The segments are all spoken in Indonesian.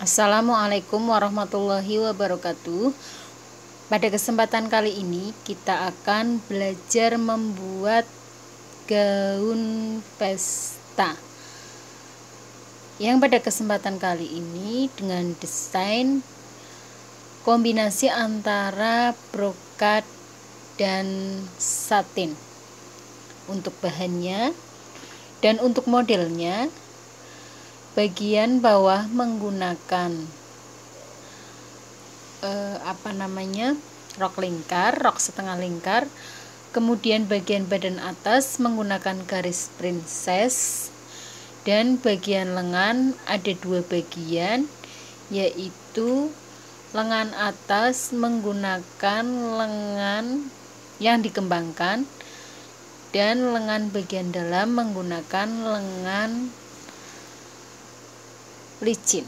Assalamualaikum warahmatullahi wabarakatuh. Pada kesempatan kali ini kita akan belajar membuat gaun pesta. Yang pada kesempatan kali ini dengan desain kombinasi antara brokat dan satin. Untuk bahannya dan untuk modelnya, bagian bawah menggunakan rok lingkar, rok setengah lingkar. Kemudian bagian badan atas menggunakan garis princess, dan bagian lengan ada dua bagian, yaitu lengan atas menggunakan lengan yang dikembangkan dan lengan bagian dalam menggunakan lengan licin.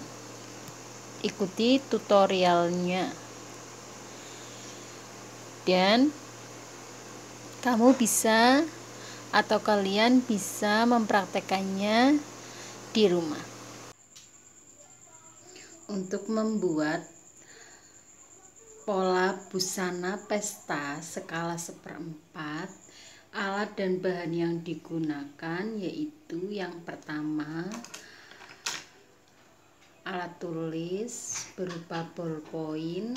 Ikuti tutorialnya dan kamu bisa atau kalian bisa mempraktekannya di rumah. Untuk membuat pola busana pesta skala 1/4, alat dan bahan yang digunakan yaitu yang pertama alat tulis berupa ballpoint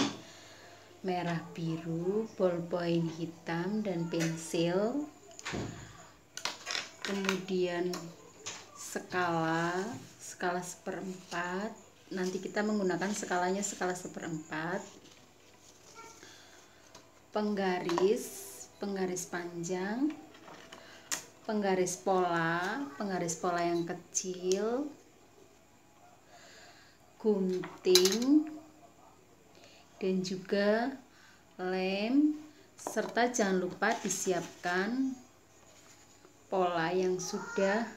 merah biru, ballpoint hitam, dan pensil. Kemudian skala 1/4. Nanti kita menggunakan skalanya skala 1/4. Penggaris panjang, penggaris pola yang kecil, gunting, dan juga lem, serta jangan lupa disiapkan pola yang sudah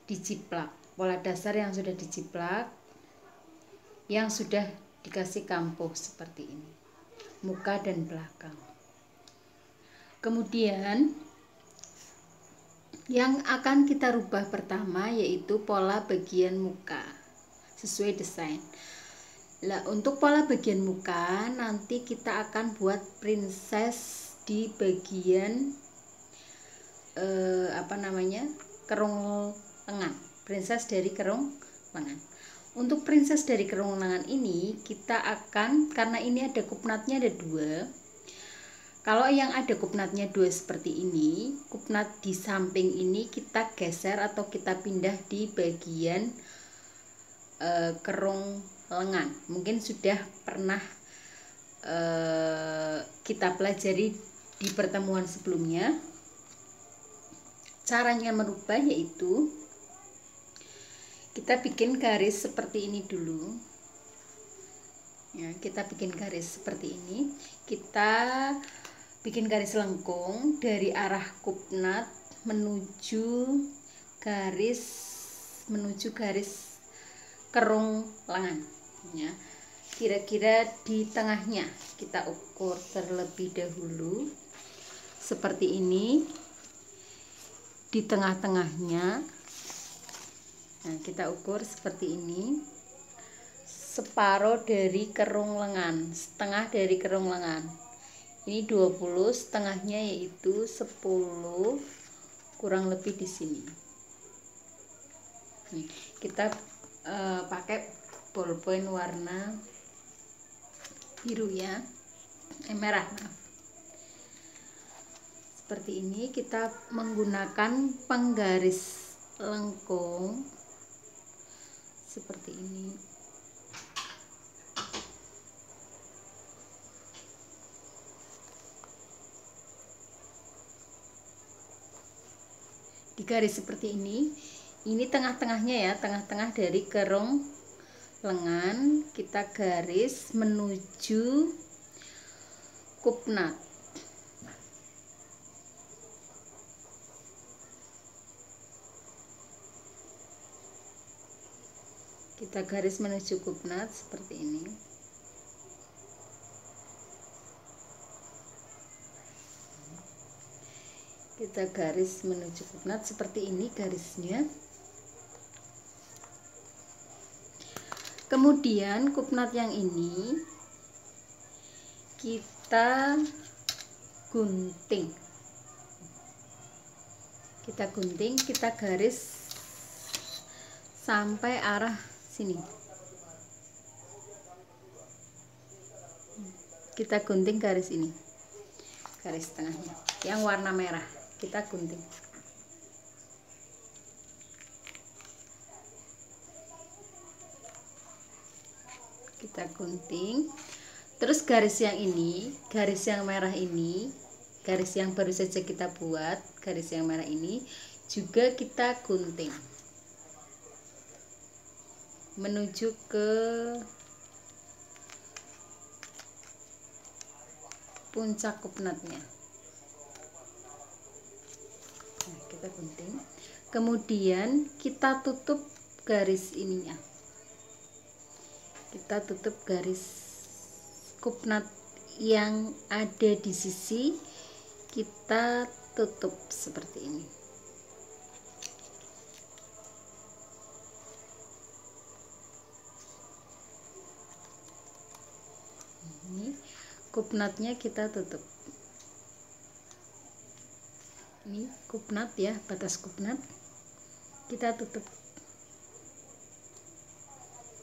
diciplak, pola dasar yang sudah diciplak, yang sudah dikasih kampuh seperti ini, muka dan belakang. Kemudian yang akan kita rubah pertama yaitu pola bagian muka sesuai desain. Nah, untuk pola bagian muka nanti kita akan buat princess di bagian kerung lengan, princess dari kerung lengan. Untuk princess dari kerung lengan ini kita akan, karena ini ada kupnatnya ada 2. Kalau yang ada kupnatnya 2 seperti ini, kupnat di samping ini kita geser atau kita pindah di bagian kerung lengan. Mungkin sudah pernah kita pelajari di pertemuan sebelumnya. Caranya merubah yaitu kita bikin garis seperti ini dulu ya, kita bikin garis seperti ini. Kita bikin garis lengkung dari arah kupnat menuju garis kerung lengan ya. Kira-kira di tengahnya kita ukur terlebih dahulu seperti ini. Di tengah-tengahnya, nah, kita ukur seperti ini, separuh dari kerung lengan, setengah dari kerung lengan. Ini 20, setengahnya yaitu 10, kurang lebih di sini. Nih, kita pakai ballpoint warna biru ya, merah maaf. Seperti ini kita menggunakan penggaris lengkung seperti ini. Di garis seperti ini tengah-tengahnya ya, tengah-tengah dari kerung lengan kita garis menuju kupnat. Kita garis menuju kupnat seperti ini. Kita garis menuju kupnat seperti ini garisnya. Kemudian kupnat yang ini kita gunting. Kita garis sampai arah sini. Kita gunting garis ini. Garis tengahnya yang warna merah kita gunting. Kita gunting. Terus garis yang ini, garis yang merah ini, garis yang baru saja kita buat, garis yang merah ini juga kita gunting menuju ke puncak kupnatnya. Nah, kita gunting. Kemudian kita tutup garis ininya. Kita tutup garis kupnat yang ada di sisi, kita tutup seperti ini. Ini kupnatnya kita tutup. Ini kupnat ya, batas kupnat kita tutup.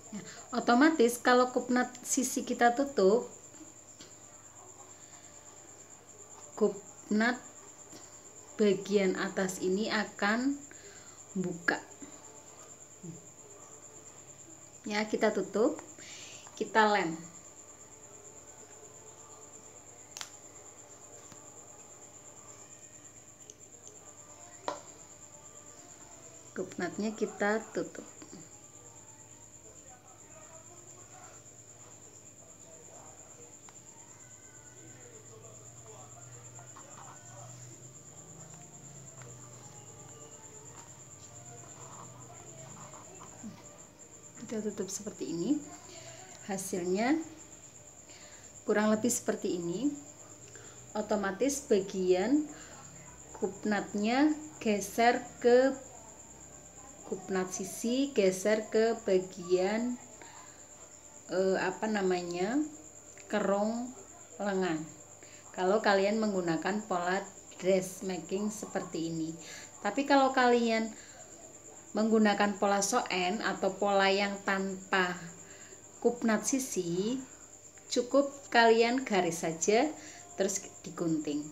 Nah, otomatis kalau kupnat sisi kita tutup, kupnat bagian atas ini akan buka. Ya, kita tutup, kita lem. Kupnatnya kita tutup. Kita tutup seperti ini. Hasilnya kurang lebih seperti ini. Otomatis bagian kupnatnya geser ke kupnat sisi, geser ke bagian kerong lengan. Kalau kalian menggunakan pola dressmaking seperti ini. Tapi kalau kalian menggunakan pola soen atau pola yang tanpa kupnat sisi, cukup kalian garis saja terus digunting.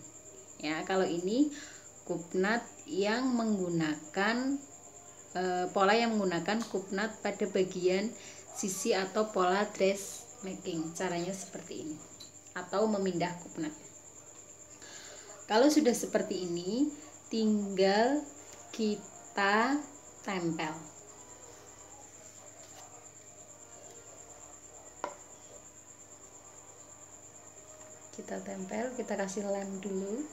Ya, kalau ini kupnat yang menggunakan pola yang menggunakan kupnat pada bagian sisi atau pola dressmaking. Caranya seperti ini, atau memindah kupnat. Kalau sudah seperti ini, tinggal kita tempel. Kita tempel, kita kasih lem dulu.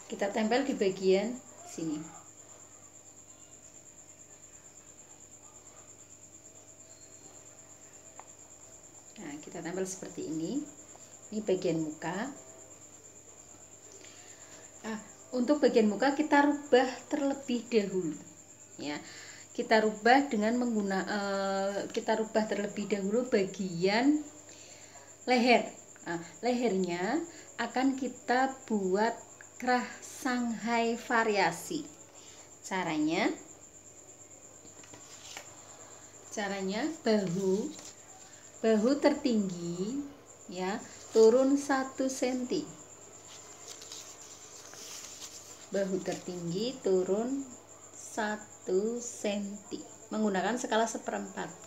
Kita tempel di bagian sini. Nah, kita tempel seperti ini. Ini bagian muka. Nah, untuk bagian muka kita rubah terlebih dahulu. Ya, kita rubah dengan kita rubah terlebih dahulu bagian leher. Nah, lehernya akan kita buat kerah Shanghai variasi. Caranya bahu tertinggi ya turun 1 cm. Bahu tertinggi turun 1 cm menggunakan skala 1/4.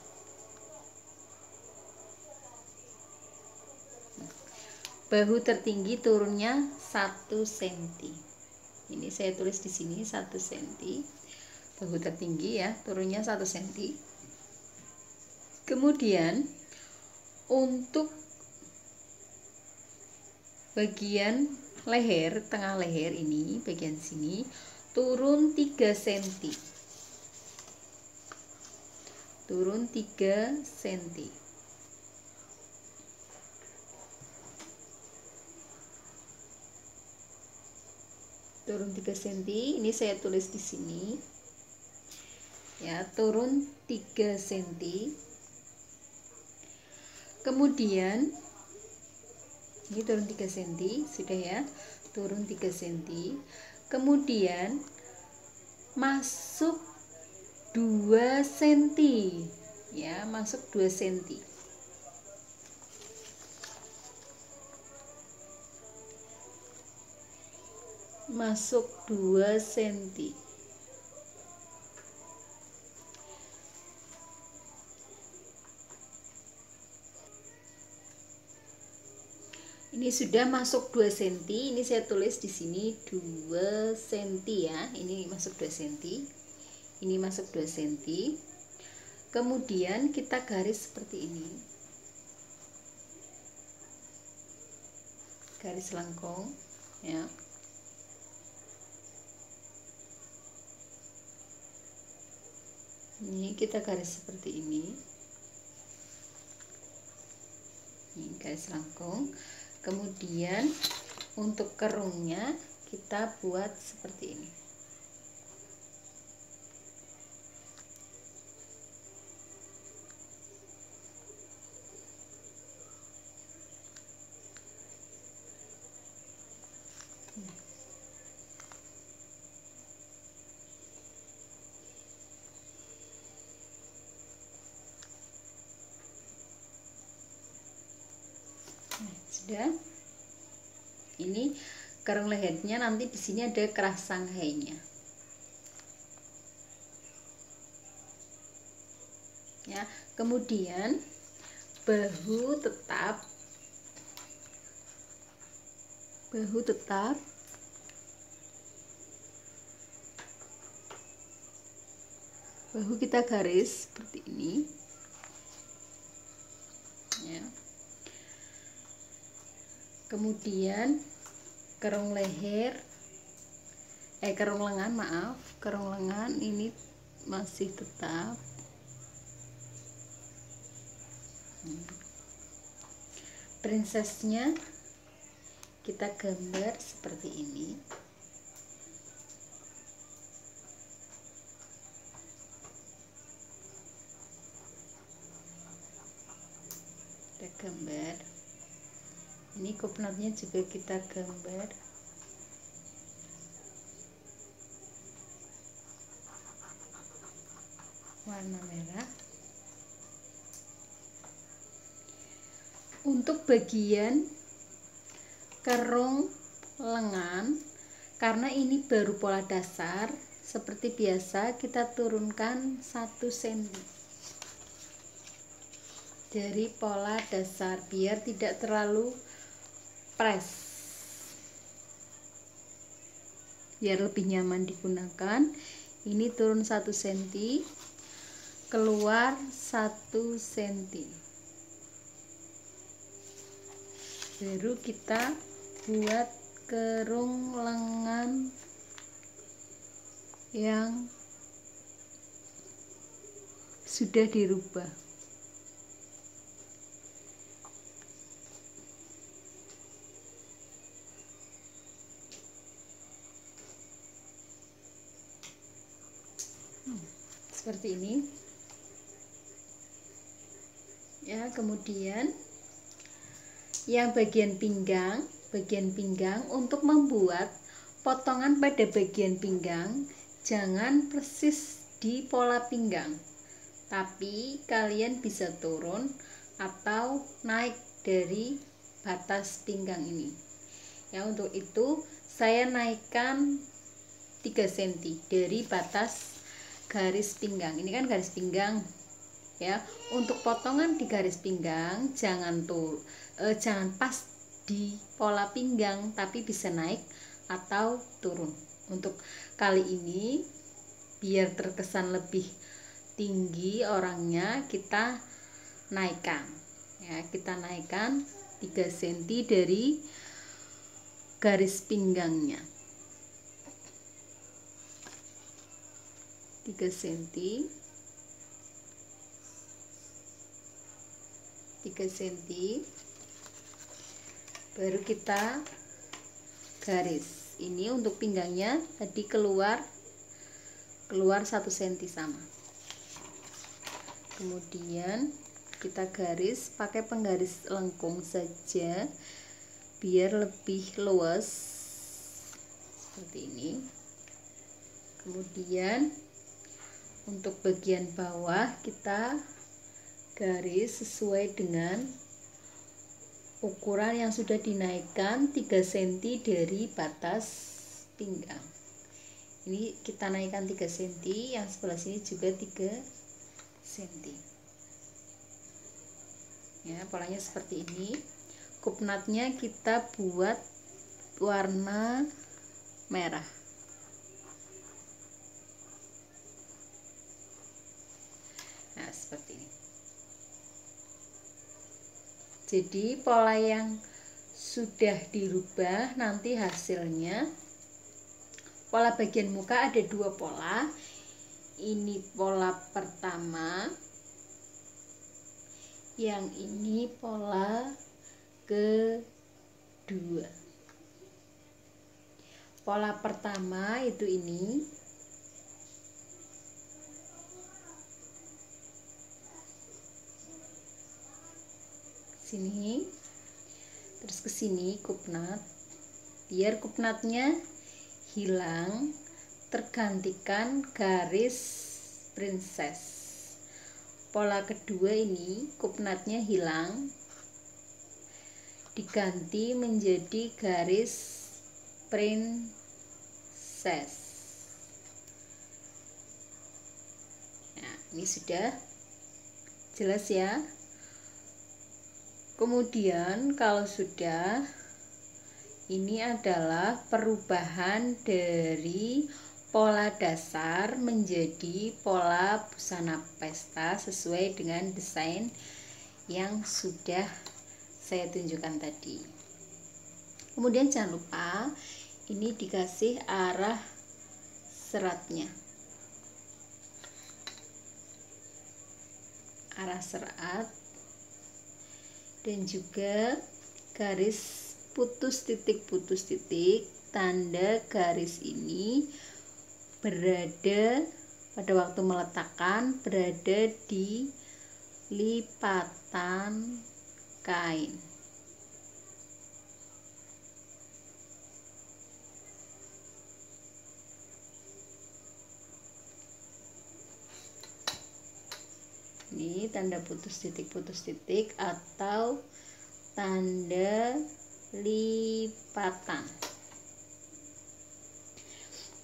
Bahu tertinggi turunnya 1 cm. Ini saya tulis di sini 1 cm. Bahu tertinggi ya, turunnya 1 cm. Kemudian untuk bagian leher, tengah leher ini, bagian sini turun 3 cm. Turun 3 cm. turun 3 cm. Ini saya tulis di sini ya, turun 3 cm. Kemudian ini turun 3 cm, sudah ya, turun 3 cm. Kemudian masuk 2 cm ya, masuk 2 cm. Masuk 2 cm. Ini sudah masuk 2 cm. Ini saya tulis di sini 2 cm ya. Ini masuk 2 cm. Ini masuk 2 cm. Kemudian kita garis seperti ini. Garis lengkung ya. Ini kita garis seperti ini. Ini garis lengkung. Kemudian untuk kerungnya kita buat seperti ini. Sudah. Ini kerung lehernya, nanti di sini ada kerah Shanghai-nya. Ya, kemudian bahu tetap bahu kita garis seperti ini ya. Kemudian kerung leher, kerung lengan, maaf, kerung lengan ini masih tetap. Princessnya kita gambar seperti ini. Kita gambar. Ini kopnatnya juga kita gambar. Warna merah. Untuk bagian kerung lengan, karena ini baru pola dasar, seperti biasa kita turunkan 1 cm dari pola dasar biar tidak terlalu press, biar lebih nyaman digunakan. Ini turun 1 cm, keluar 1 cm, baru kita buat kerung lengan yang sudah dirubah. Seperti ini ya. Kemudian yang bagian pinggang untuk membuat potongan pada bagian pinggang jangan persis di pola pinggang, tapi kalian bisa turun atau naik dari batas pinggang ini ya. Untuk itu saya naikkan 3 cm dari batas garis pinggang. Ini kan garis pinggang ya. Untuk potongan di garis pinggang jangan pas di pola pinggang, tapi bisa naik atau turun. Untuk kali ini biar terkesan lebih tinggi orangnya, kita naikkan ya, kita naikkan 3 cm dari garis pinggangnya. 3 cm, 3 cm, baru kita garis. ini untuk pinggangnya tadi keluar 1 cm sama. Kemudian kita garis pakai penggaris lengkung saja biar lebih luas seperti ini. Kemudian untuk bagian bawah kita garis sesuai dengan ukuran yang sudah dinaikkan 3 cm dari batas pinggang. Ini kita naikkan 3 cm, yang sebelah sini juga 3 cm. Ya, polanya seperti ini. Kupnatnya kita buat warna merah. Nah, seperti ini. Jadi pola yang sudah dirubah nanti hasilnya, pola bagian muka ada 2 pola. Ini pola pertama, yang ini pola kedua. Pola pertama itu ini. Sini, terus ke sini kupnat, biar kupnatnya hilang, tergantikan garis princess. Pola kedua ini kupnatnya hilang, diganti menjadi garis princess. Nah, ini sudah jelas ya. Kemudian kalau sudah, ini adalah perubahan dari pola dasar menjadi pola busana pesta sesuai dengan desain yang sudah saya tunjukkan tadi. Kemudian jangan lupa ini dikasih arah seratnya, arah serat, dan juga garis putus titik tanda garis ini berada pada waktu meletakkan berada di lipatan kain. Ini tanda putus titik atau tanda lipatan.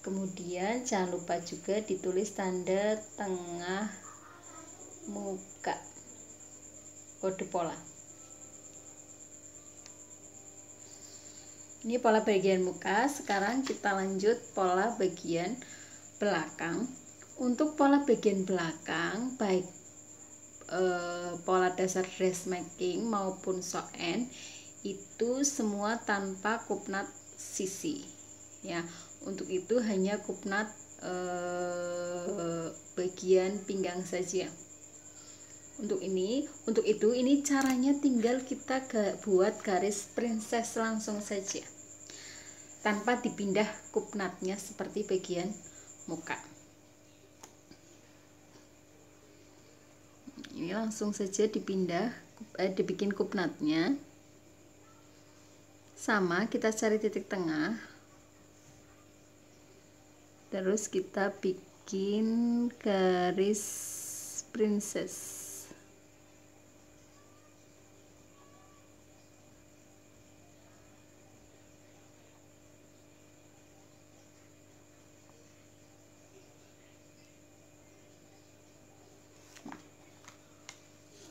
Kemudian jangan lupa juga ditulis tanda tengah muka, kode pola. Ini pola bagian muka. Sekarang kita lanjut pola bagian belakang. Untuk pola bagian belakang, baik pola dasar dressmaking maupun sew-in itu semua tanpa kupnat sisi ya. Untuk itu hanya kupnat bagian pinggang saja. Untuk itu ini caranya tinggal kita buat garis princess langsung saja tanpa dipindah kupnatnya seperti bagian muka. Ini langsung saja dipindah, dibikin kupnatnya. Sama, kita cari titik tengah. Terus kita bikin garis princess.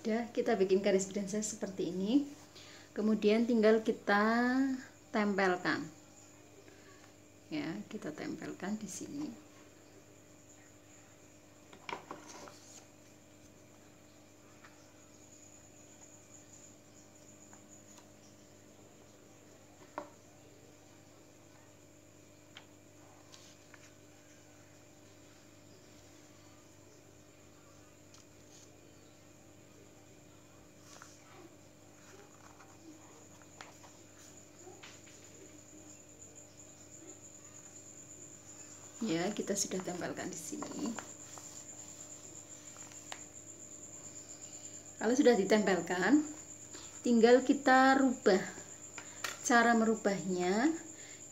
Udah, kita bikin garis princess seperti ini. Kemudian tinggal kita tempelkan. Ya, kita tempelkan di sini. Ya, kita sudah tempelkan di sini. Kalau sudah ditempelkan, tinggal kita rubah. Cara merubahnya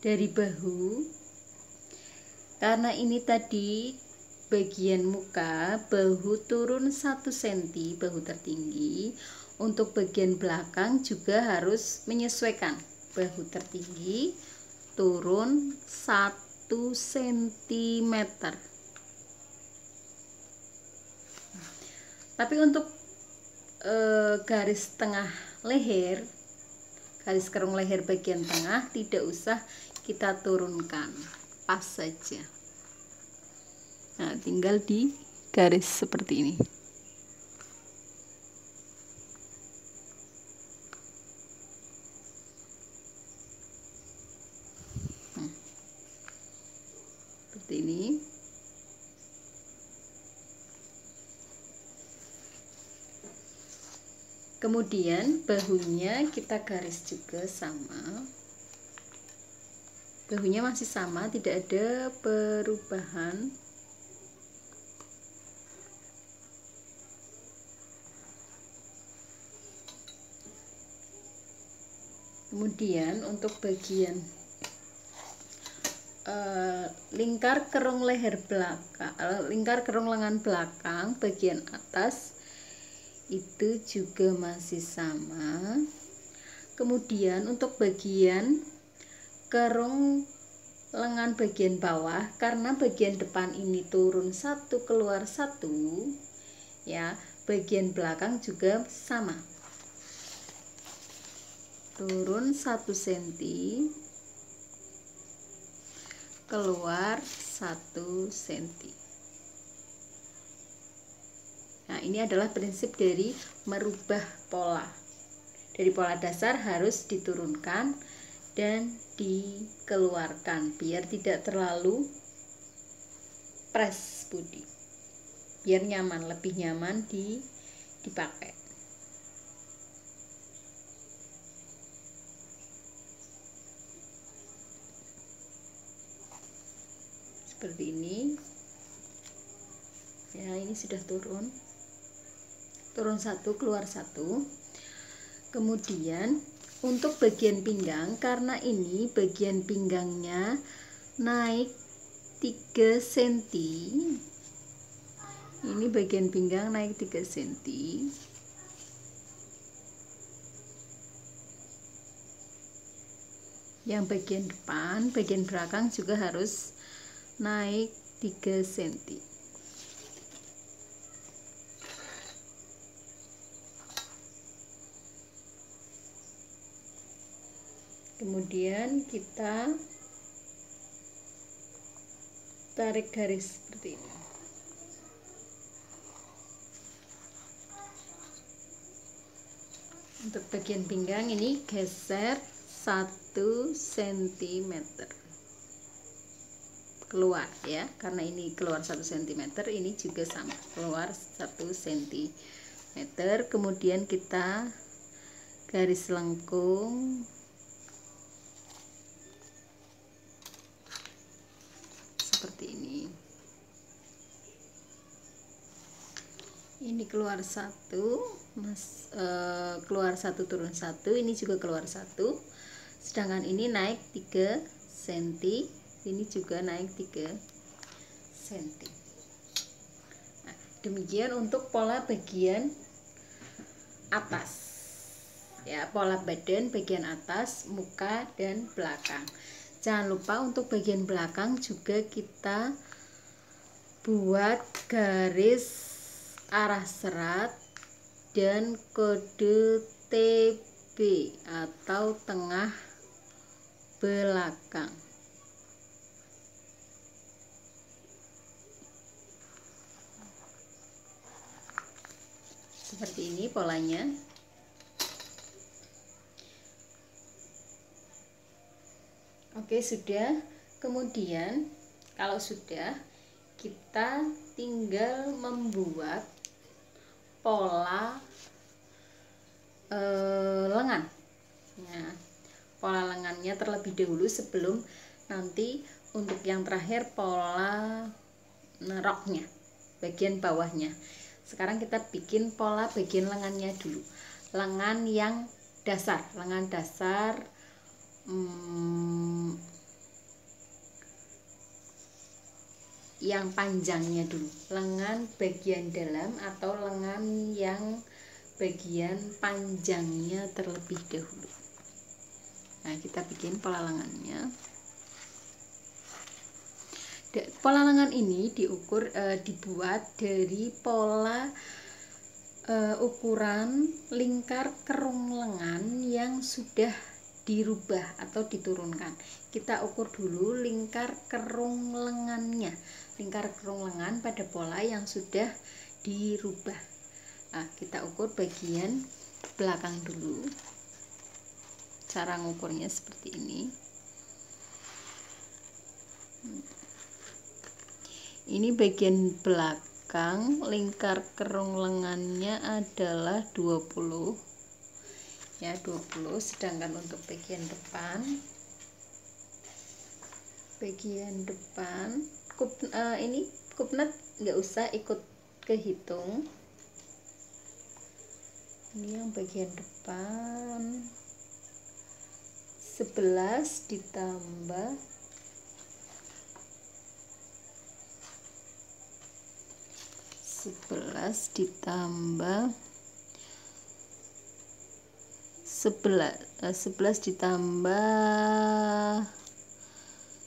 dari bahu, karena ini tadi bagian muka, bahu turun 1 cm, bahu tertinggi. Untuk bagian belakang juga harus menyesuaikan, bahu tertinggi turun 1 cm. Tapi untuk garis tengah leher, garis kerung leher bagian tengah tidak usah kita turunkan, pas saja. Nah, tinggal di garis seperti ini. Seperti ini. Kemudian bahunya kita garis juga sama. Bahunya masih sama, tidak ada perubahan. Kemudian untuk bagian lingkar kerung leher belakang, lingkar kerung lengan belakang bagian atas itu juga masih sama. Kemudian untuk bagian kerung lengan bagian bawah, karena bagian depan ini turun 1 keluar 1, ya, bagian belakang juga sama, turun 1 cm, keluar 1 cm. Nah, ini adalah prinsip dari merubah pola. Dari pola dasar harus diturunkan dan dikeluarkan biar tidak terlalu press body, biar nyaman, lebih nyaman dipakai. Seperti ini ya, ini sudah turun 1 keluar 1. Kemudian untuk bagian pinggang, karena ini bagian pinggangnya naik 3 cm, ini bagian pinggang naik 3 cm, yang bagian depan, bagian belakang juga harus naik 3 cm. Kemudian kita tarik garis seperti ini. Untuk bagian pinggang ini geser 1 cm keluar ya, karena ini keluar 1 cm, ini juga sama, keluar 1 cm. Kemudian kita garis lengkung seperti ini. Ini keluar 1, keluar 1 turun 1, ini juga keluar 1. Sedangkan ini naik 3 cm, ini juga naik 3 cm. Nah, demikian untuk pola bagian atas. Ya, pola badan bagian atas, muka dan belakang. Jangan lupa untuk bagian belakang juga kita buat garis arah serat dan kode TB atau tengah belakang. Seperti ini polanya. Oke, sudah. Kemudian kalau sudah, kita tinggal membuat pola lengan. Nah, pola lengannya terlebih dahulu sebelum nanti untuk yang terakhir pola roknya, bagian bawahnya. Sekarang kita bikin pola bagian lengannya dulu. Lengan yang dasar, lengan dasar yang panjangnya dulu, lengan bagian dalam atau lengan yang bagian panjangnya terlebih dahulu. Nah, kita bikin pola lengannya. Pola lengan ini dibuat dari pola ukuran lingkar kerung lengan yang sudah dirubah atau diturunkan. Kita ukur dulu lingkar kerung lengannya, lingkar kerung lengan pada pola yang sudah dirubah. Nah, kita ukur bagian belakang dulu. Cara ngukurnya seperti ini. Ini bagian belakang, lingkar kerung lengannya adalah 20 ya, 20. Sedangkan untuk bagian depan ini kupnat nggak usah ikut kehitung. Ini yang bagian depan 11 ditambah 11 ditambah 11 ditambah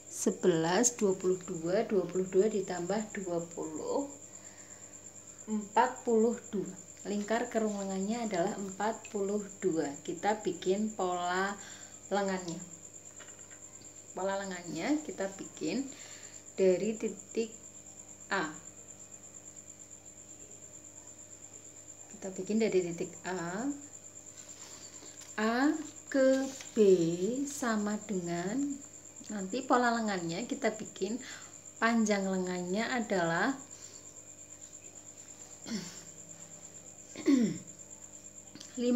11 22 ditambah 20 42. Lingkar kerung lengannya adalah 42. Kita bikin pola lengannya. Pola lengannya kita bikin dari titik A. Kita bikin dari titik A ke B sama dengan, nanti pola lengannya kita bikin panjang lengannya adalah 50.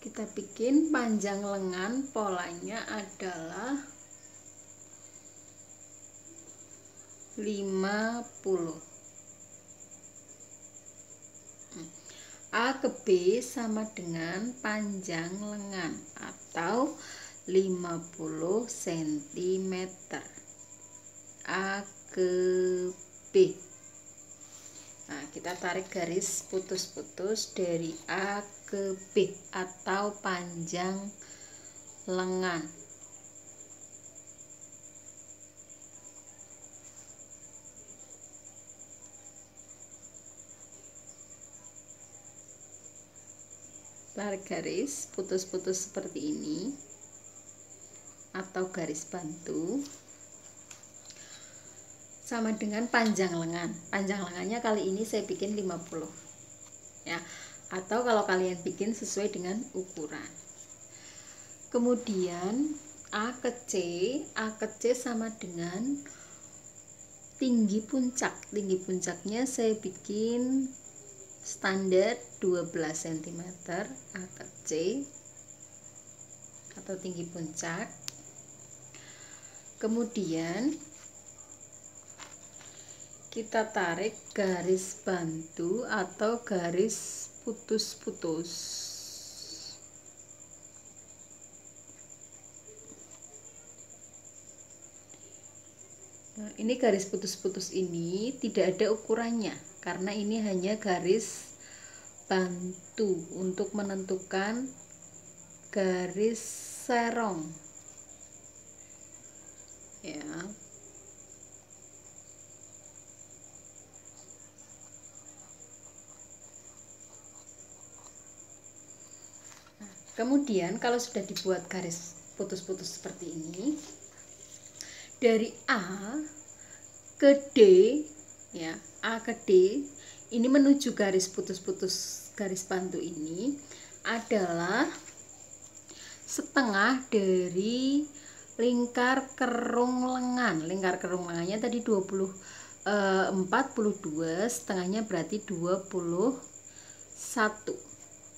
Kita bikin panjang lengan polanya adalah 50. A ke B sama dengan panjang lengan atau 50 cm. A ke B. Nah, kita tarik garis putus-putus dari A ke B atau panjang lengan. Tarik garis putus-putus seperti ini atau garis bantu sama dengan panjang lengan. Panjang lengannya kali ini saya bikin 50 ya, atau kalau kalian bikin sesuai dengan ukuran. Kemudian A ke C sama dengan tinggi puncak. Tinggi puncaknya saya bikin standar 12 cm. A ke C atau tinggi puncak. Kemudian kita tarik garis bantu atau garis putus-putus. Nah, ini garis putus-putus ini tidak ada ukurannya karena ini hanya garis bantu untuk menentukan garis serong ya. Nah, kemudian kalau sudah dibuat garis putus-putus seperti ini, dari A ke D ya, A ke D ini menuju garis putus-putus garis bantu ini adalah setengah dari lingkar kerung lengan. Lingkar kerung lengannya tadi 42, setengahnya berarti 21.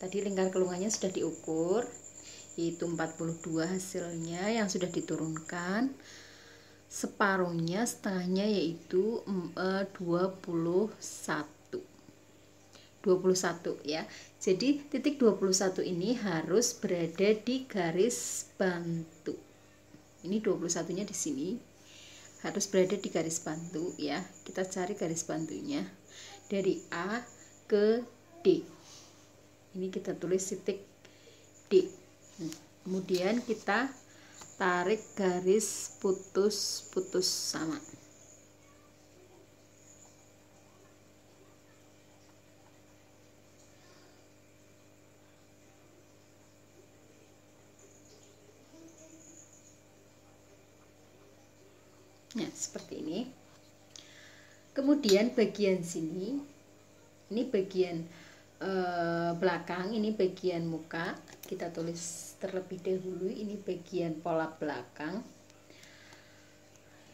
Tadi lingkar kerungannya sudah diukur. yaitu 42 hasilnya yang sudah diturunkan. Separuhnya, setengahnya yaitu 21 ya. Jadi titik 21 ini harus berada di garis bantu. Ini 21-nya di sini. Harus berada di garis bantu ya. Kita cari garis bantunya dari A ke D. Ini kita tulis titik D. Kemudian kita tarik garis putus-putus sama. Nah, seperti ini. Kemudian bagian sini, ini bagian belakang, ini bagian muka. Kita tulis terlebih dahulu, ini bagian pola belakang.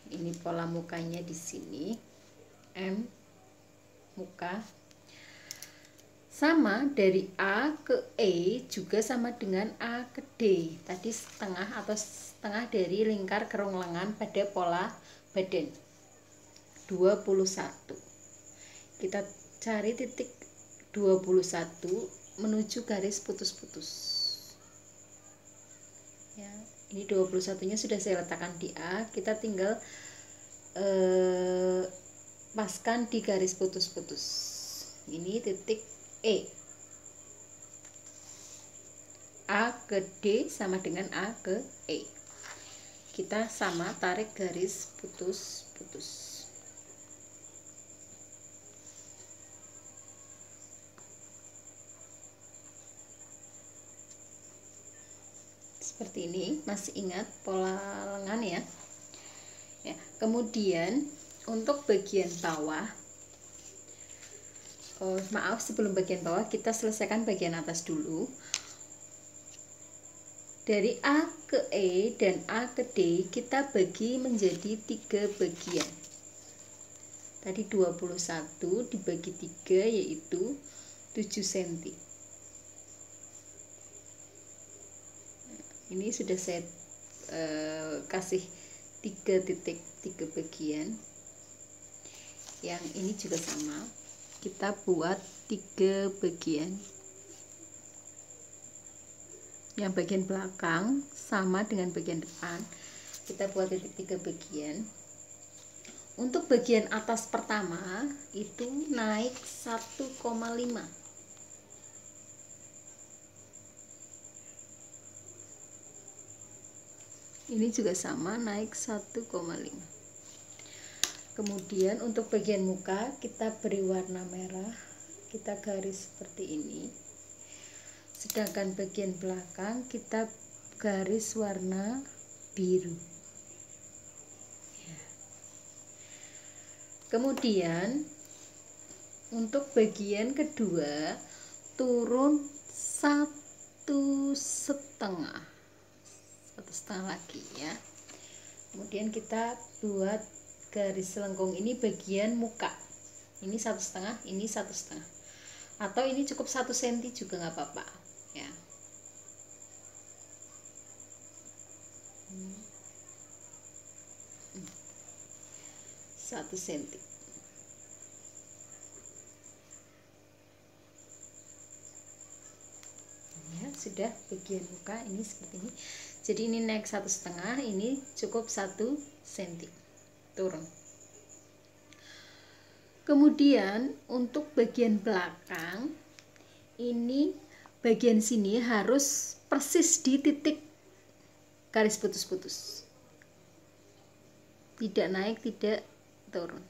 Ini pola mukanya di sini. M muka. Sama dari A ke E juga sama dengan A ke D. Tadi setengah atau setengah dari lingkar kerong lengan pada pola badan. 21. Kita cari titik 21 menuju garis putus-putus. Ya, ini 21-nya sudah saya letakkan di A, kita tinggal paskan di garis putus-putus. Ini titik E. A ke D sama dengan A ke E. Kita sama tarik garis putus-putus. Seperti ini, masih ingat pola lengan ya. Kemudian untuk bagian bawah, sebelum bagian bawah kita selesaikan bagian atas dulu. Dari A ke E dan A ke D kita bagi menjadi 3 bagian. Tadi 21 dibagi 3 yaitu 7 cm. Ini sudah saya kasih 3 titik, 3 bagian. Yang ini juga sama, kita buat 3 bagian. Yang bagian belakang sama dengan bagian depan, kita buat titik 3 bagian. Untuk bagian atas pertama itu naik 1,5. Ini juga sama, naik 1,5. Kemudian untuk bagian muka kita beri warna merah, kita garis seperti ini. Sedangkan bagian belakang kita garis warna biru. Kemudian untuk bagian kedua turun 1,5 lagi ya. Kemudian kita buat garis lengkung, ini bagian muka. Ini 1,5, ini 1,5. Atau ini cukup 1 cm juga nggak apa-apa ya. Satu senti. Ya, sudah bagian muka ini seperti ini. Jadi ini naik 1,5, ini cukup 1 cm turun. Kemudian untuk bagian belakang, ini bagian sini harus persis di titik garis putus-putus. Tidak naik, tidak turun.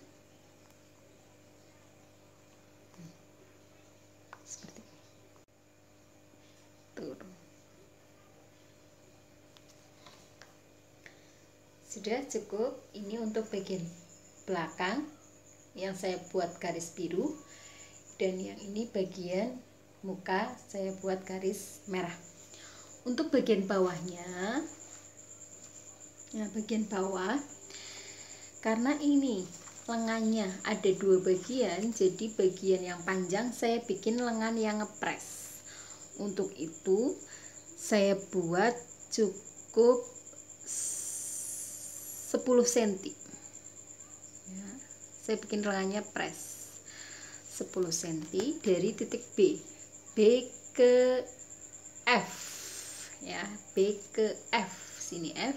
Seperti ini. Turun. Sudah cukup. Ini untuk bagian belakang yang saya buat garis biru, dan yang ini bagian muka saya buat garis merah. Untuk bagian bawahnya, nah bagian bawah, karena ini lengannya ada 2 bagian, jadi bagian yang panjang saya bikin lengan yang ngepres. Untuk itu saya buat cukup 10 cm ya. Saya bikin lengannya press 10 cm dari titik B ke F ya, B ke F, sini F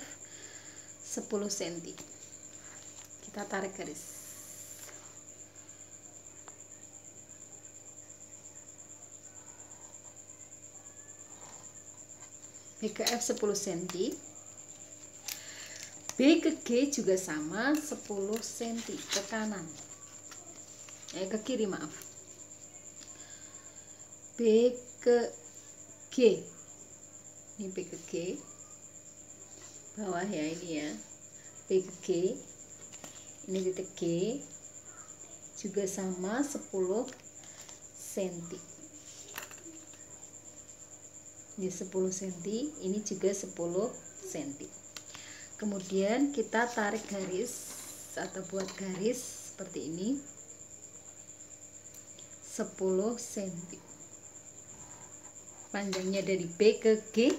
10 cm. Kita tarik garis. B ke F 10 cm. B ke G juga sama 10 cm ke kanan. Ke kiri, maaf. B ke G. Ini B ke G. Bawah ya, ini ya. B ke G. Ini titik G. Juga sama 10 cm. Ini 10 cm, ini juga 10 cm. Kemudian kita tarik garis atau buat garis seperti ini 10 cm. Panjangnya dari B ke G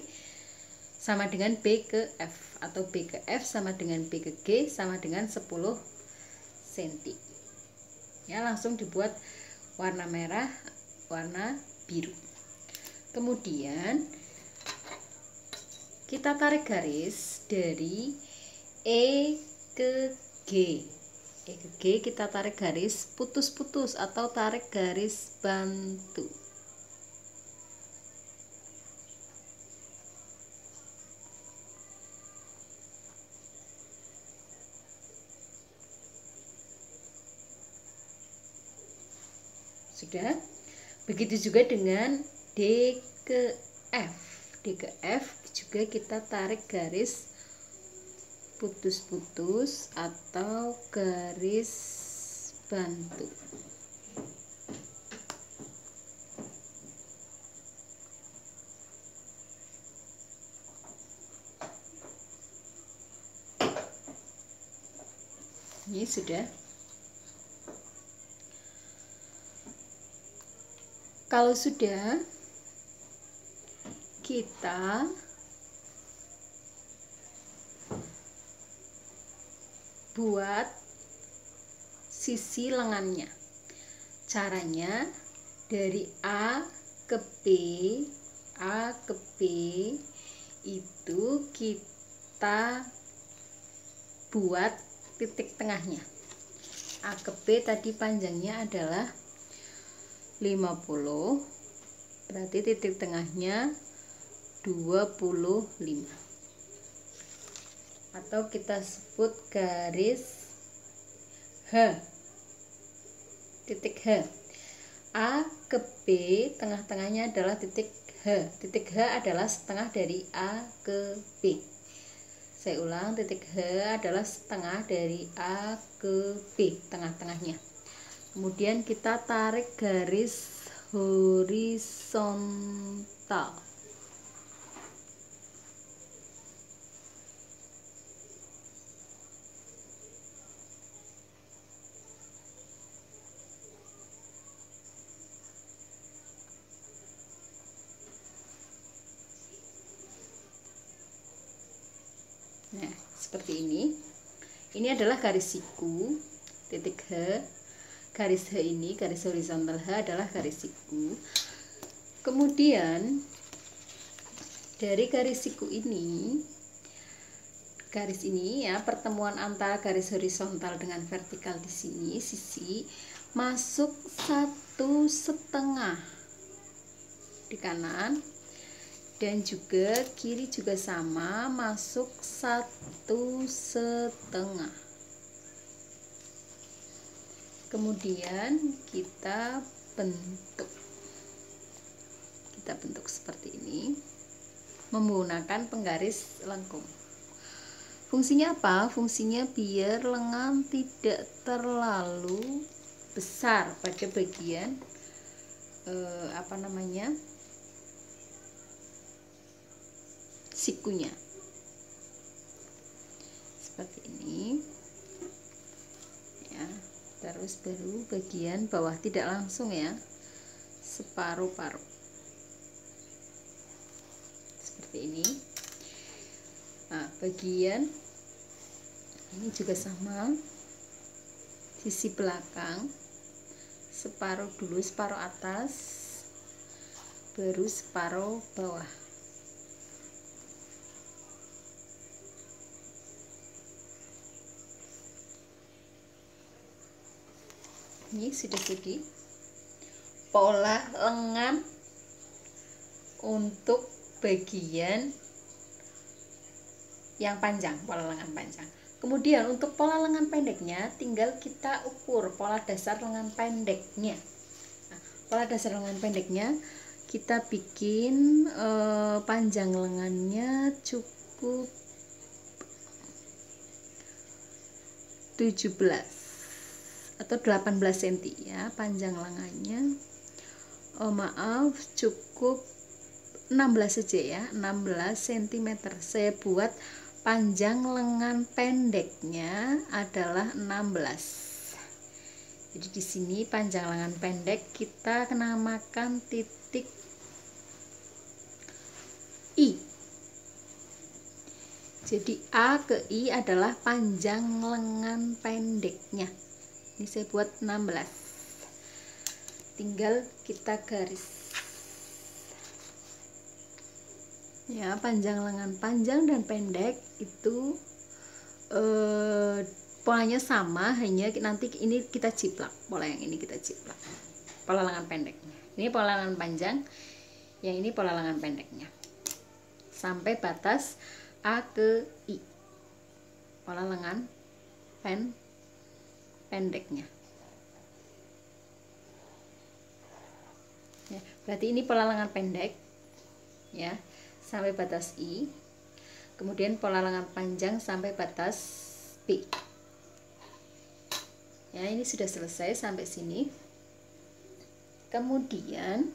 sama dengan B ke F, atau B ke F sama dengan B ke G sama dengan 10 cm. Ya, langsung dibuat warna merah, warna biru. Kemudian kita tarik garis dari E ke G. E ke G kita tarik garis putus-putus atau tarik garis bantu. Sudah. Begitu juga dengan D ke F. D ke F juga kita tarik garis putus-putus atau garis bantu. Ini sudah. Kalau sudah, kita buat sisi lengannya. Caranya dari A ke B, A ke B itu kita buat titik tengahnya. A ke B tadi panjangnya adalah 50, berarti titik tengahnya 25, atau kita sebut garis H, titik H. A ke B tengah-tengahnya adalah titik H. Titik H adalah setengah dari A ke B. Saya ulang, titik H adalah setengah dari A ke B, tengah-tengahnya. Kemudian kita tarik garis horizontal. Nah, seperti ini. Ini adalah garis siku, titik H. Garis H ini, garis horizontal H adalah garis siku. Kemudian dari garis siku ini, garis ini ya, pertemuan antara garis horizontal dengan vertikal di sini, sisi masuk 1,5 di kanan, dan juga kiri juga sama, masuk 1,5. Kemudian kita bentuk seperti ini menggunakan penggaris lengkung. Fungsinya apa? Fungsinya biar lengan tidak terlalu besar pada bagian sikunya, seperti ini ya. Terus baru bagian bawah, tidak langsung ya, separuh-paruh bagian ini juga sama, sisi belakang separuh dulu, separuh atas baru separuh bawah. Ini sudah jadi pola lengan untuk bagian yang panjang, pola lengan panjang. Kemudian untuk pola lengan pendeknya tinggal kita ukur pola dasar lengan pendeknya. Nah, pola dasar lengan pendeknya kita bikin panjang lengannya cukup 17 atau 18 cm ya, panjang lengannya maaf cukup 16 saja ya, 16 cm. Saya buat panjang lengan pendeknya adalah 16. Jadi di sini panjang lengan pendek kita namakan titik I. Jadi A ke I adalah panjang lengan pendeknya. Ini saya buat 16. Tinggal kita garis. Ya, panjang lengan panjang dan pendek itu polanya sama, hanya nanti ini kita ciplak. Pola yang ini kita ciplak. Pola lengan pendeknya. Ini pola lengan panjang, yang ini pola lengan pendeknya. Sampai batas A ke I. Pola lengan pendeknya. Ya, berarti ini pola lengan pendek ya, sampai batas I. Kemudian pola lengan panjang sampai batas B. Ya, ini sudah selesai sampai sini. Kemudian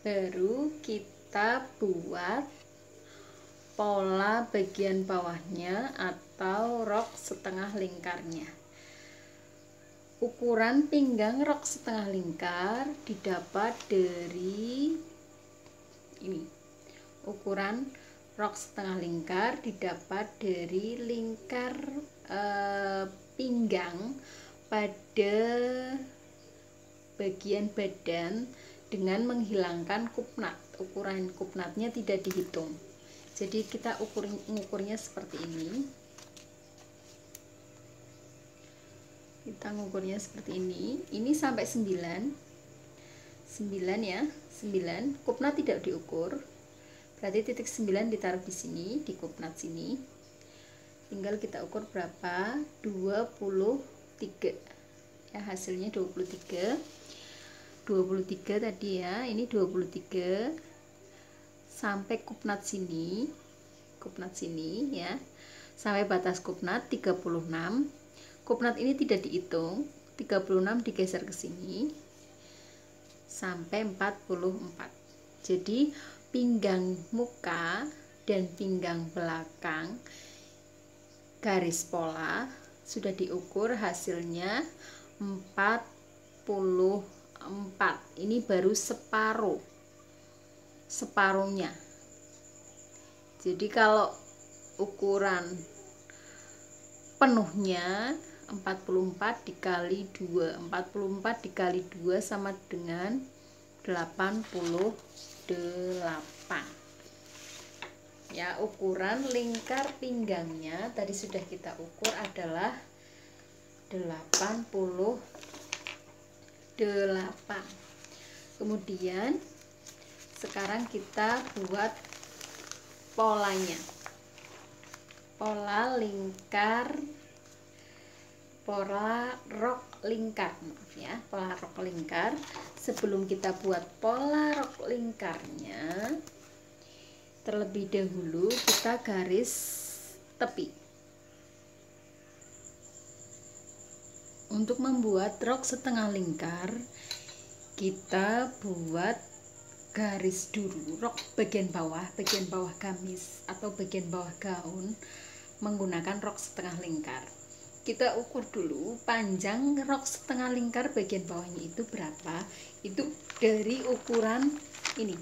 baru kita buat pola bagian bawahnya atau rok setengah lingkarnya. Ukuran pinggang rok setengah lingkar didapat dari ini. Ukuran rok setengah lingkar didapat dari lingkar pinggang pada bagian badan dengan menghilangkan kupnat. Ukuran kupnatnya tidak dihitung. Jadi kita mengukurnya seperti ini. Kita mengukurnya seperti ini. Ini sampai 9 ya, 9. Kupnat tidak diukur. Berarti titik 9 ditaruh di sini, di kupnat sini. Tinggal kita ukur berapa? 23. Ya, hasilnya 23. 23 tadi ya. Ini 23. Sampai kupnat sini ya, sampai batas kupnat 36. Kupnat ini tidak dihitung, 36 digeser ke sini sampai 44. Jadi pinggang muka dan pinggang belakang garis pola sudah diukur, hasilnya 44. Ini baru separuhnya. Jadi kalau ukuran penuhnya 44 dikali 2. 44 dikali 2 sama dengan 88. Ya, ukuran lingkar pinggangnya tadi sudah kita ukur adalah 88. Kemudian sekarang kita buat polanya. Pola rok lingkar, maaf ya, pola rok lingkar. Sebelum kita buat pola rok lingkarnya, terlebih dahulu kita garis tepi. Untuk membuat rok setengah lingkar, kita buat garis dulu rok bagian bawah gamis atau bagian bawah gaun menggunakan rok setengah lingkar. Kita ukur dulu panjang rok setengah lingkar bagian bawahnya itu berapa. Itu dari ukuran ini,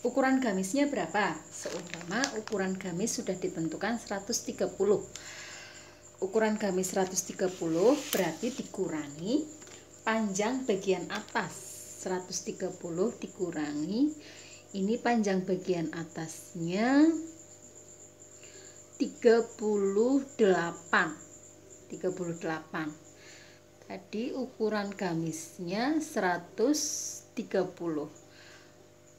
ukuran gamisnya berapa? Seumpama ukuran gamis sudah ditentukan 130. Ukuran gamis 130 berarti dikurangi panjang bagian atas. 130 dikurangi, ini panjang bagian atasnya 38. Tadi ukuran gamisnya 130.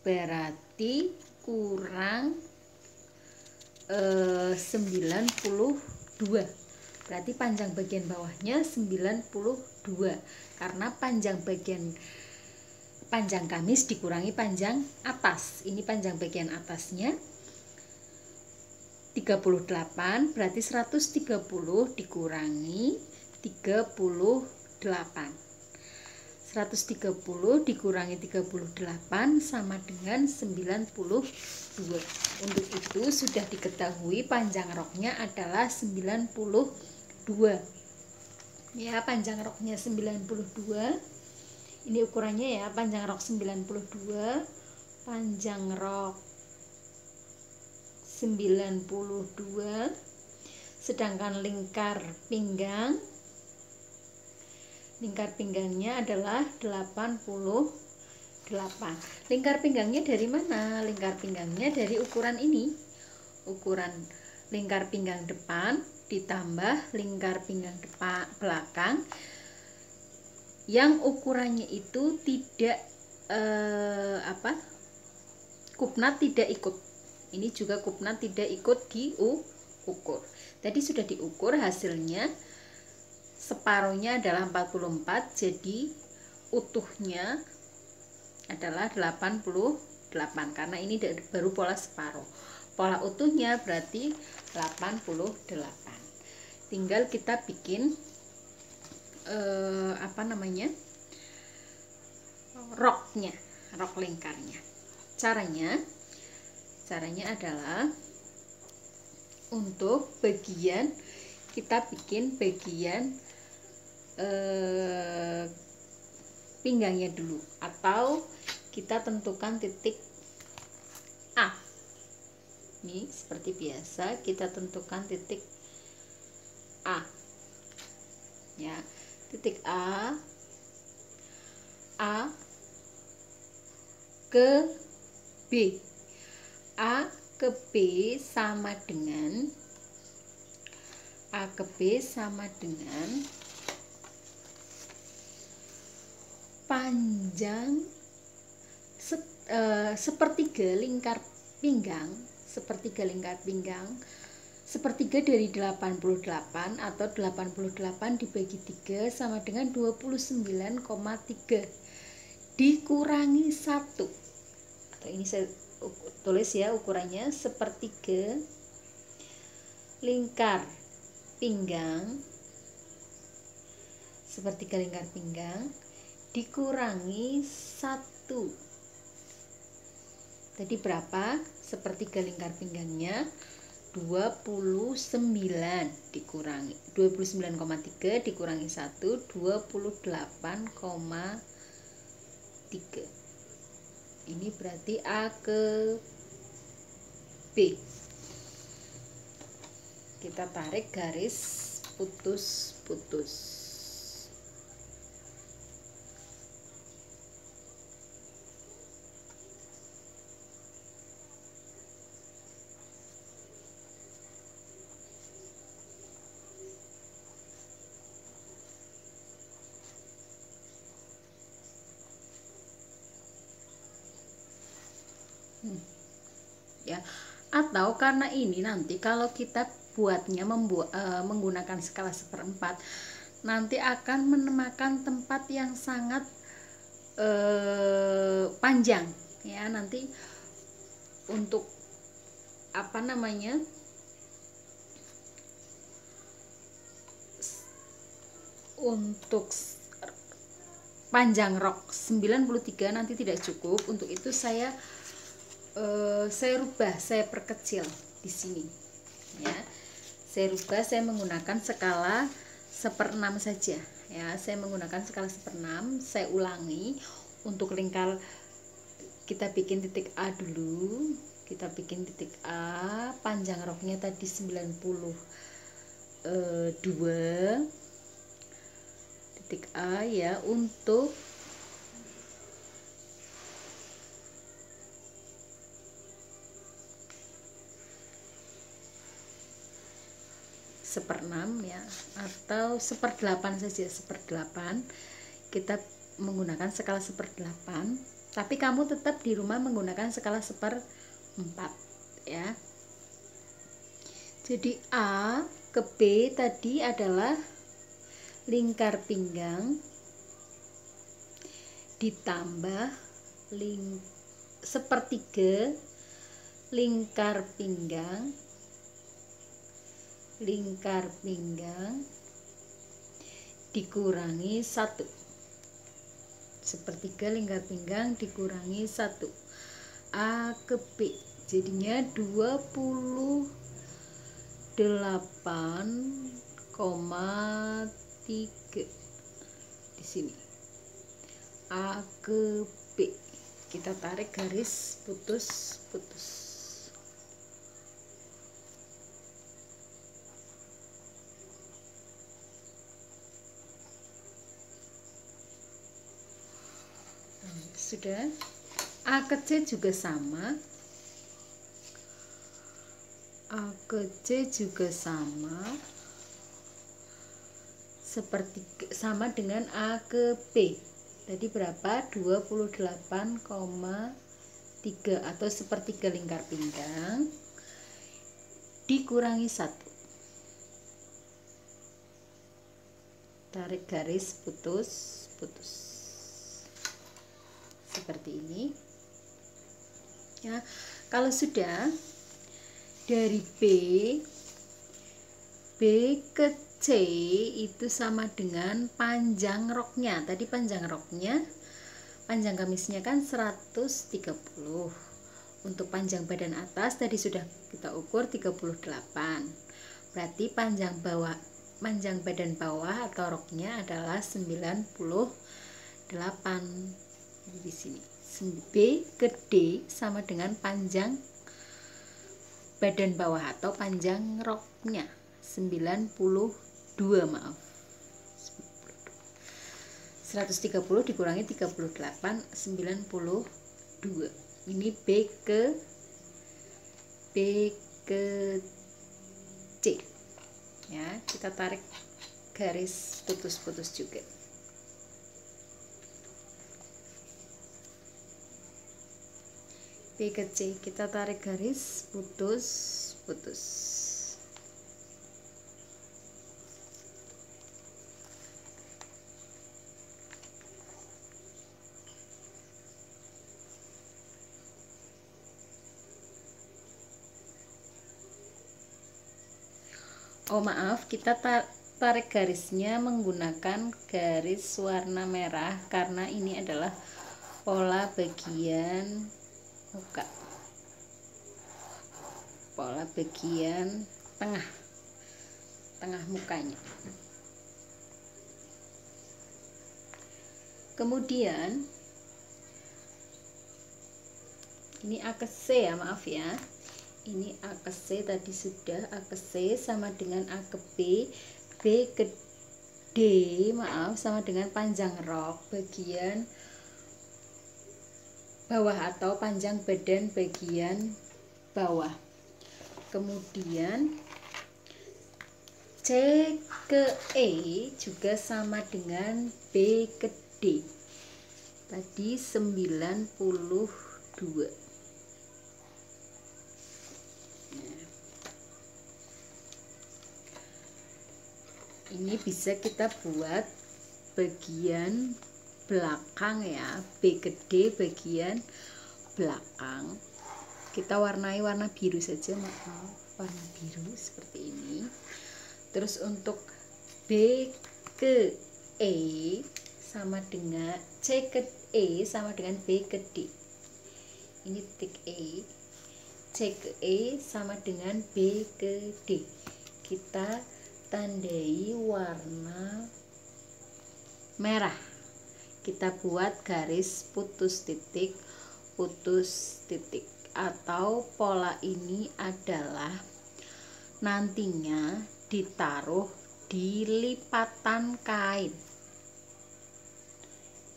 Berarti kurang 92. Berarti panjang bagian bawahnya 92. Karena panjang gamis dikurangi panjang atas. Ini panjang bagian atasnya 38, berarti 130 dikurangi 38. 130 dikurangi 38 sama dengan 92. Untuk itu sudah diketahui panjang roknya adalah 92. Ya, panjang roknya 92. Ini ukurannya ya, panjang rok 92. Panjang rok 92. Sedangkan lingkar pinggangnya adalah 88. Lingkar pinggangnya dari mana? Lingkar pinggangnya dari ukuran ini. Ukuran lingkar pinggang depan ditambah lingkar pinggang belakang yang ukurannya itu tidak kupnat tidak ikut. Ini juga kupnat tidak ikut diukur. Tadi sudah diukur, hasilnya separuhnya adalah 44, jadi utuhnya adalah 88 karena ini baru pola separuh. Pola utuhnya berarti 88. Tinggal kita bikin roknya, rok lingkarnya. Caranya adalah untuk bagian, kita bikin bagian pinggangnya dulu, atau kita tentukan titik A. Ini seperti biasa kita tentukan titik A ya, titik A ke B. A ke B sama dengan panjang sepertiga lingkar pinggang. Sepertiga dari 88 atau 88 dibagi 3 sama dengan 29,3 dikurangi 1. Atau ini saya tulis ya, ukurannya sepertiga lingkar pinggang dikurangi 1. Tadi berapa sepertiga lingkar pinggangnya? 29 dikurangi 29,3 dikurangi 1, 28,3. Ini berarti A ke B. Kita tarik garis putus-putus. Ya, atau karena ini nanti kalau kita buatnya menggunakan skala 1/4 nanti akan memakan tempat yang sangat panjang ya. Nanti untuk untuk panjang rok 93 nanti tidak cukup. Untuk itu saya perkecil di sini ya. Saya menggunakan skala 1/6 saja ya. Saya menggunakan skala 1/6. Saya ulangi untuk lingkar kita bikin titik A dulu. Kita bikin titik A, panjang roknya tadi 92, titik A ya. Untuk seperenam ya, atau 1/8 saja, 1/8. Kita menggunakan skala 1/8, tapi kamu tetap di rumah menggunakan skala 1/4 ya. Jadi A ke B tadi adalah lingkar pinggang ditambah 1/3 lingkar pinggang dikurangi 1. 1/3 lingkar pinggang dikurangi 1. A ke B jadinya 28,3 di sini. A ke B, kita tarik garis putus-putus. Sudah. A ke C juga sama. A ke C juga sama. Sama dengan A ke B. Tadi berapa? 28,3 atau 1/3 lingkar pinggang dikurangi 1. Tarik garis putus-putus. Seperti ini ya. Kalau sudah dari B ke C itu sama dengan panjang roknya. Tadi panjang gamisnya kan 130. Untuk panjang badan atas tadi sudah kita ukur 38. Berarti panjang badan bawah atau roknya adalah 98. Di sini B ke D sama dengan panjang badan bawah atau panjang roknya 92, maaf, 130 dikurangi 38, 92. Ini B ke C ya. Kita tarik garis putus-putus juga. B ke C kita tarik garis putus-putus. Oh maaf, kita tarik garisnya menggunakan garis warna merah karena ini adalah pola bagian muka, pola bagian tengah mukanya. Kemudian ini A ke C ya, maaf ya. Ini A ke C tadi sudah. A ke C sama dengan A ke B. B ke D, maaf, sama dengan panjang rok bagian bawah atau panjang badan bagian bawah. Kemudian C ke E juga sama dengan B ke D. Tadi 92. Ini bisa kita buat bagian belakang ya. B ke D bagian belakang. Kita warnai warna biru saja, maaf, warna biru seperti ini. Terus untuk B ke E sama dengan C ke E sama dengan B ke D. Ini titik E. C ke E sama dengan B ke D. Kita tandai warna merah. Kita buat garis putus titik putus titik, atau pola ini adalah nantinya ditaruh di lipatan kain.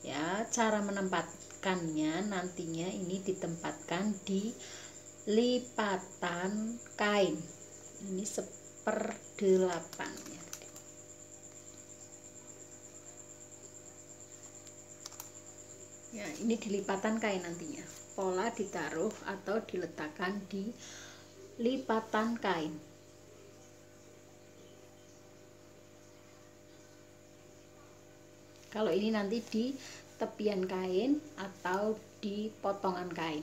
Ya, cara menempatkannya nantinya ini ditempatkan di lipatan kain. Ini 1/8-nya. Ya, ini di lipatan kain nantinya. Pola ditaruh atau diletakkan di lipatan kain. Kalau ini nanti di tepian kain atau di potongan kain.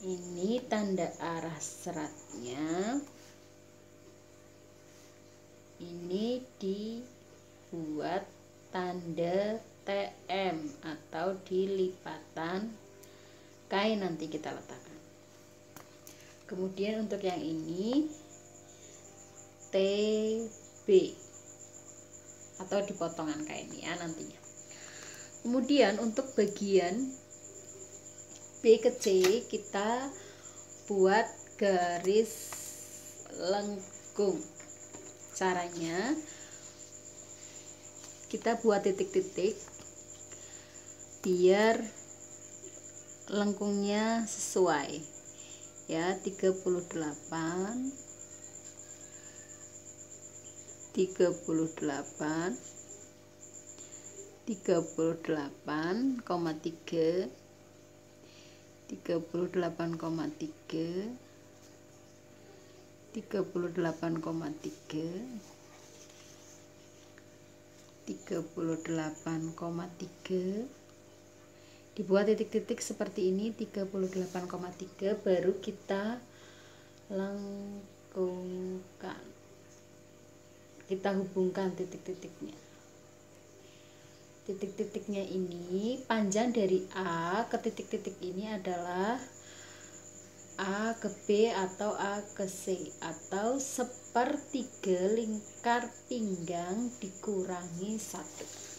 Ini tanda arah seratnya. Ini dibuat tanda TM atau di lipatan kain nanti kita letakkan. Kemudian untuk yang ini TB atau di potongan kain ya nantinya. Kemudian untuk bagian B ke C kita buat garis lengkung. Caranya kita buat titik-titik biar lengkungnya sesuai ya, 38 38,3 38,3 dibuat titik-titik seperti ini 38,3, baru kita lengkungkan, kita hubungkan titik-titiknya. Titik-titiknya ini panjang dari A ke titik-titik ini adalah A ke B atau A ke C, atau 1/3 lingkar pinggang dikurangi 1.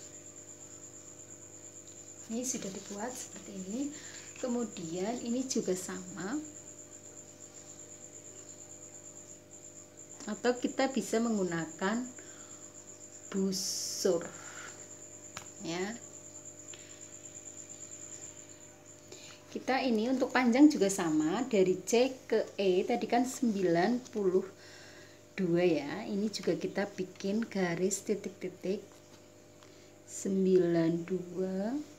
Ini sudah dibuat seperti ini. Kemudian ini juga sama, atau kita bisa menggunakan busur ya. Kita ini untuk panjang juga sama, dari C ke E tadi kan 92 ya. Ini juga kita bikin garis titik-titik 92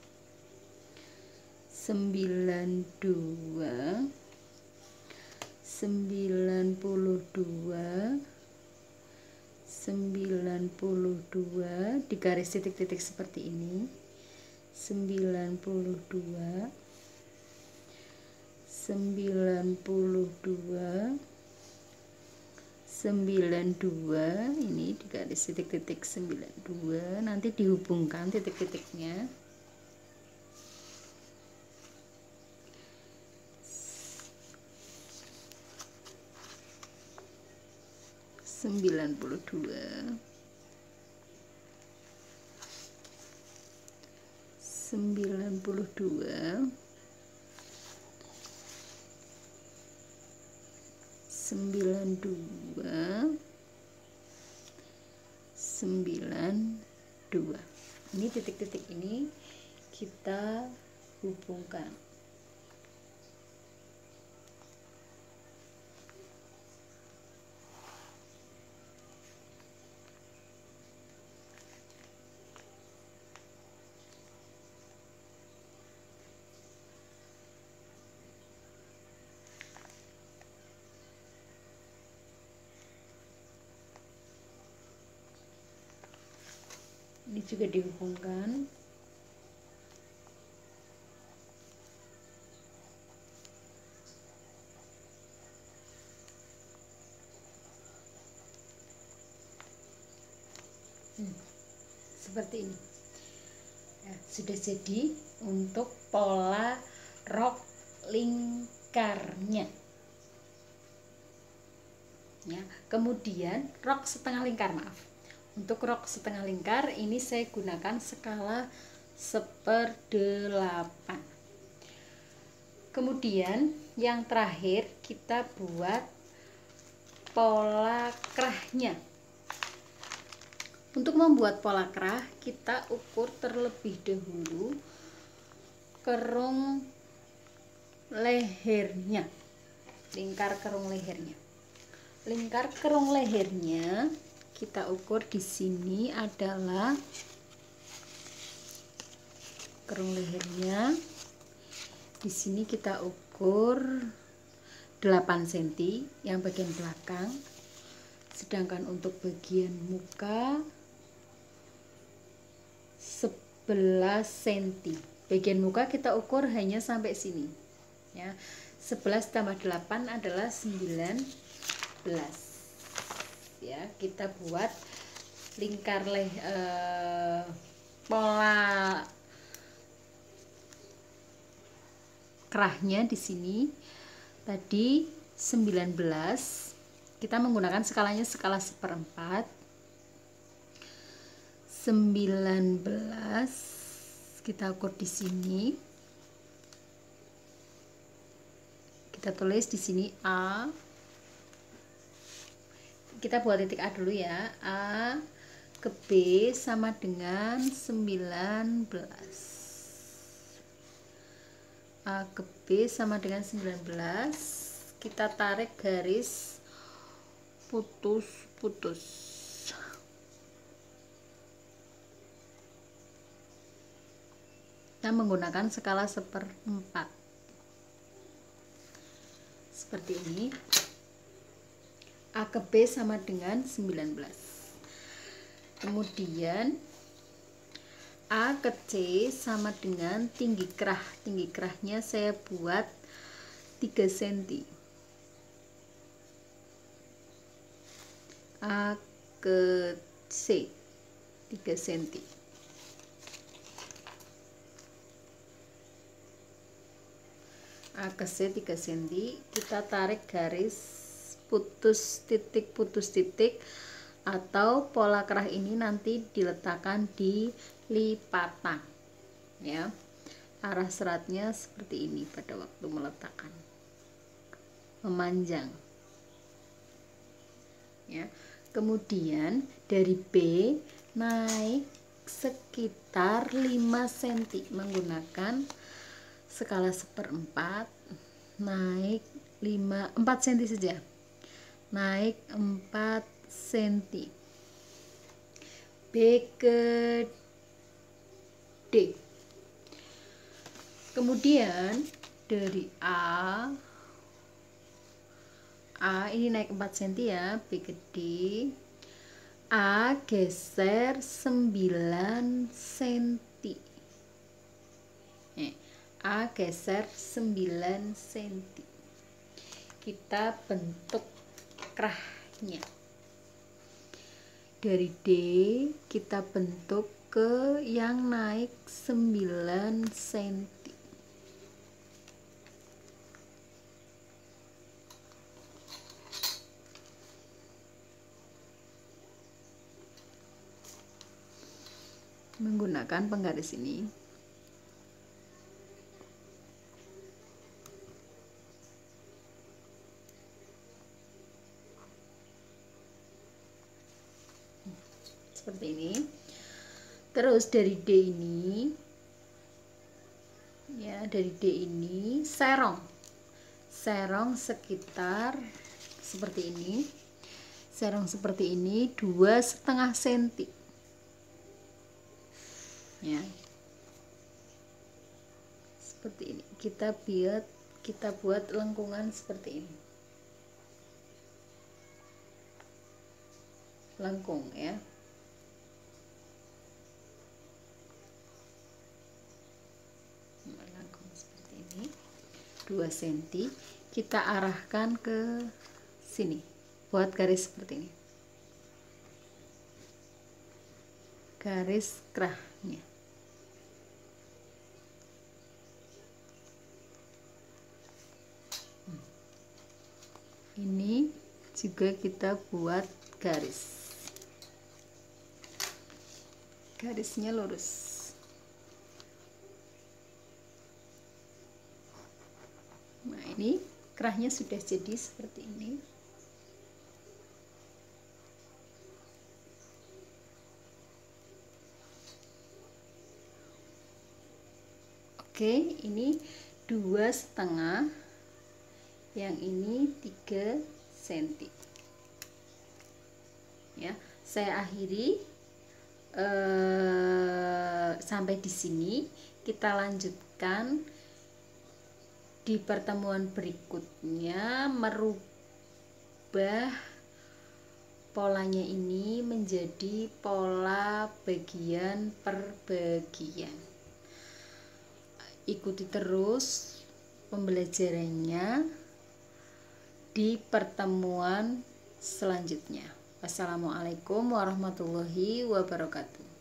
92 92 di garis titik-titik seperti ini. 92 ini di garis titik-titik 92, nanti dihubungkan titik-titiknya. Sembilan puluh dua ini titik-titik ini kita hubungkan. Ini juga dihubungkan. Seperti ini ya, sudah jadi untuk pola rok lingkarnya ya. Kemudian rok setengah lingkar, untuk rok setengah lingkar ini saya gunakan skala 1/8. Kemudian yang terakhir kita buat pola kerahnya. Untuk membuat pola kerah, kita ukur terlebih dahulu kerung lehernya, lingkar kerung lehernya. Lingkar kerung lehernya kita ukur di sini adalah kerung lehernya. Di sini kita ukur 8 cm yang bagian belakang. Sedangkan untuk bagian muka 11 cm. Bagian muka kita ukur hanya sampai sini. Ya. 11 tambah 8 adalah 19. Ya, kita buat lingkar pola kerahnya di sini. Tadi 19, kita menggunakan skalanya skala 1/4. 19 kita ukur di sini. Kita tulis di sini A. Kita buat titik A dulu ya. A ke B sama dengan 19. A ke B sama dengan 19. Kita tarik garis putus-putus. Kita menggunakan skala 1/4 seperti ini. A ke B sama dengan 19. Kemudian A ke C sama dengan tinggi kerah. Tinggi kerahnya saya buat 3 cm. A ke C 3 cm. A ke C 3 cm. Kita tarik garis putus titik atau pola kerah ini nanti diletakkan di lipatan ya. Arah seratnya seperti ini pada waktu meletakkan, memanjang ya. Kemudian dari B naik sekitar 5 cm menggunakan skala 1/4, naik 4 cm saja, naik 4 cm. B ke D. Kemudian dari A ini naik 4 cm ya, B ke D. A geser 9 cm. A geser 9 cm. Kita bentuk kerahnya. Dari D kita bentuk ke yang naik 9 cm. Menggunakan penggaris ini. Seperti ini. Terus dari D ini ya, dari D ini serong sekitar seperti ini. Serong seperti ini 2,5 cm ya, seperti ini. Kita buat lengkungan seperti ini, lengkung ya. Lengkung seperti ini 2 cm. Kita arahkan ke sini, buat garis seperti ini, garis kerahnya. Ini juga kita buat garisnya lurus. Nih, kerahnya sudah jadi seperti ini. Oke, ini 2,5, yang ini 3 cm. Ya, saya akhiri sampai di sini. Kita lanjutkan di pertemuan berikutnya, merubah polanya ini menjadi pola bagian per bagian. Ikuti terus pembelajarannya di pertemuan selanjutnya. Wassalamualaikum warahmatullahi wabarakatuh.